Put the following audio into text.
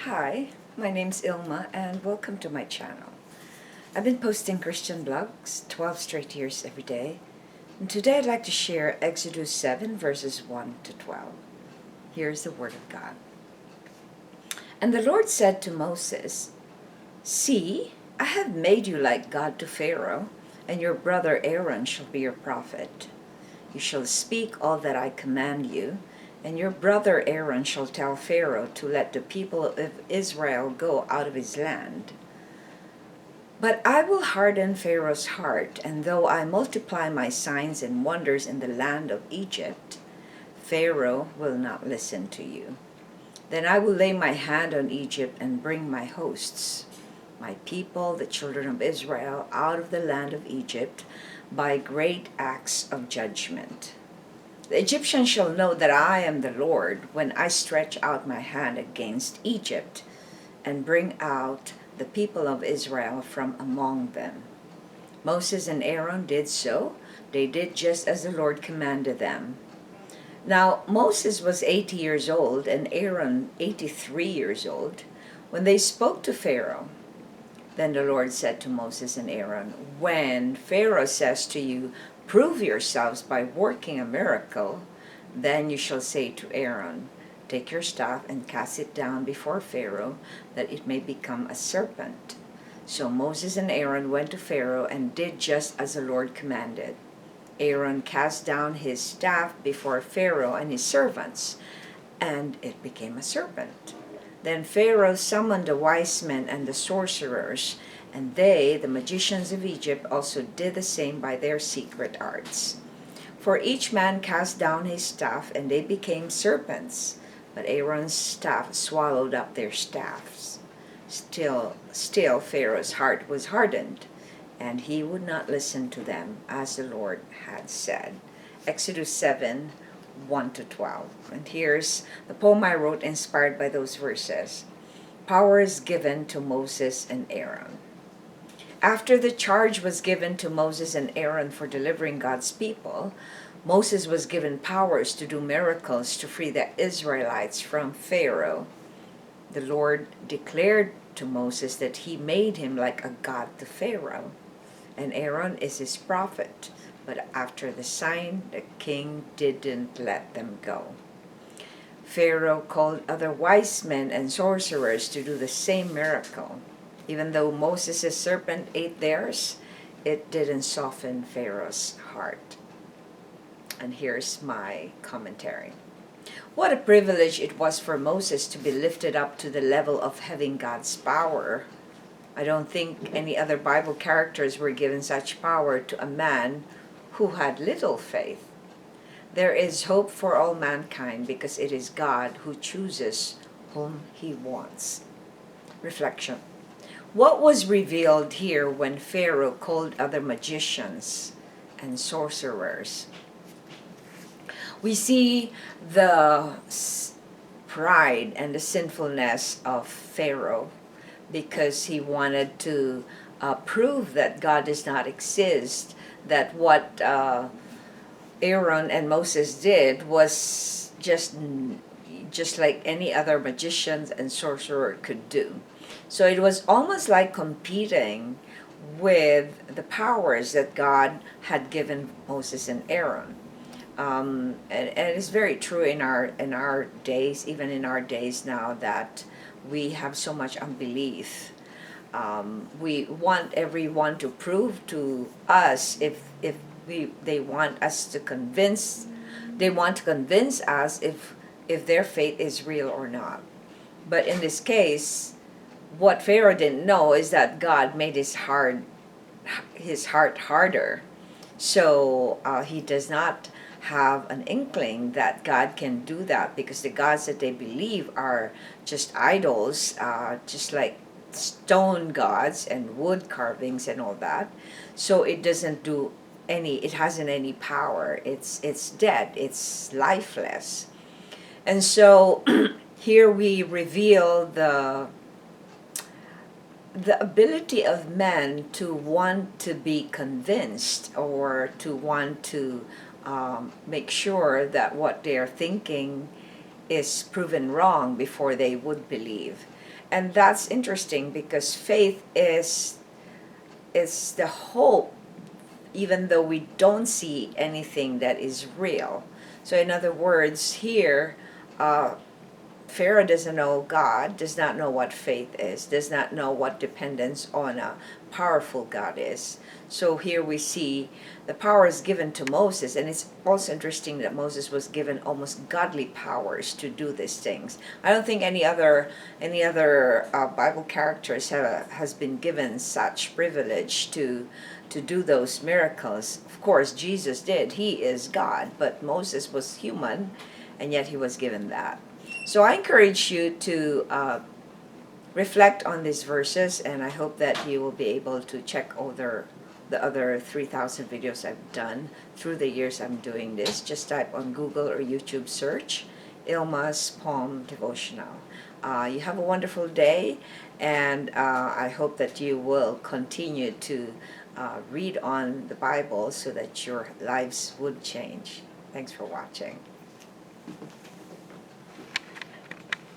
Hi, my name's Ilma and welcome to my channel. I've been posting Christian blogs 12 straight years every day, and today I'd like to share Exodus 7 verses 1 to 12. Here's the word of God. And the Lord said to Moses, "See, I have made you like God to Pharaoh, and your brother Aaron shall be your prophet. You shall speak all that I command you, and your brother Aaron shall tell Pharaoh to let the people of Israel go out of his land. But I will harden Pharaoh's heart, and though I multiply my signs and wonders in the land of Egypt, Pharaoh will not listen to you. Then I will lay my hand on Egypt and bring my hosts, my people, the children of Israel, out of the land of Egypt by great acts of judgment. The Egyptians shall know that I am the Lord when I stretch out my hand against Egypt and bring out the people of Israel from among them." Moses and Aaron did so. They did just as the Lord commanded them. Now Moses was 80 years old and Aaron 83 years old when they spoke to Pharaoh. Then the Lord said to Moses and Aaron, "When Pharaoh says to you, 'Prove yourselves by working a miracle,' then you shall say to Aaron, 'Take your staff and cast it down before Pharaoh, that it may become a serpent.'" So Moses and Aaron went to Pharaoh and did just as the Lord commanded. Aaron cast down his staff before Pharaoh and his servants, and it became a serpent. Then Pharaoh summoned the wise men and the sorcerers, and they, the magicians of Egypt, also did the same by their secret arts. For each man cast down his staff, and they became serpents, but Aaron's staff swallowed up their staffs. Still Pharaoh's heart was hardened, and he would not listen to them, as the Lord had said. Exodus 7, 1 to 12. And here's the poem I wrote inspired by those verses. Power is given to Moses and Aaron. After the charge was given to Moses and Aaron for delivering God's people, Moses was given powers to do miracles to free the Israelites from Pharaoh. The Lord declared to Moses that he made him like a god to Pharaoh, and Aaron is his prophet. But after the sign, the king didn't let them go. Pharaoh called other wise men and sorcerers to do the same miracle. Even though Moses' serpent ate theirs, it didn't soften Pharaoh's heart. And here's my commentary. What a privilege it was for Moses to be lifted up to the level of having God's power. I don't think any other Bible characters were given such power to a man who had little faith. There is hope for all mankind because it is God who chooses whom he wants. Reflection. What was revealed here when Pharaoh called other magicians and sorcerers? We see the pride and the sinfulness of Pharaoh because he wanted to prove that God does not exist, that what Aaron and Moses did was just like any other magicians and sorcerer could do. So it was almost like competing with the powers that God had given Moses and Aaron. And it's very true in our days, even in our days now, that we have so much unbelief. We want everyone to prove to us if they want us to convince, they want to convince us if their faith is real or not. But in this case, what Pharaoh didn't know is that God made his heart harder. So he does not have an inkling that God can do that, because the gods that they believe are just idols, just like stone gods and wood carvings and all that. So it doesn't do it hasn't any power. It's dead. It's lifeless. And so here we reveal the ability of men to want to be convinced, or to want to make sure that what they're thinking is proven wrong before they would believe. And that's interesting because faith is the hope, even though we don't see anything that is real. So in other words, here, Pharaoh doesn't know God, does not know what faith is, does not know what dependence on a powerful God is. So here we see the power is given to Moses, and it's also interesting that Moses was given almost godly powers to do these things. I don't think any other Bible characters has been given such privilege to do those miracles. Of course, Jesus did. He is God, but Moses was human, and yet he was given that. So I encourage you to reflect on these verses, and I hope that you will be able to check over the other 3,000 videos I've done through the years I'm doing this. Just type on Google or YouTube search ILMA'S Palm Devotional. You have a wonderful day, and I hope that you will continue to read on the Bible so that your lives would change. Thanks for watching.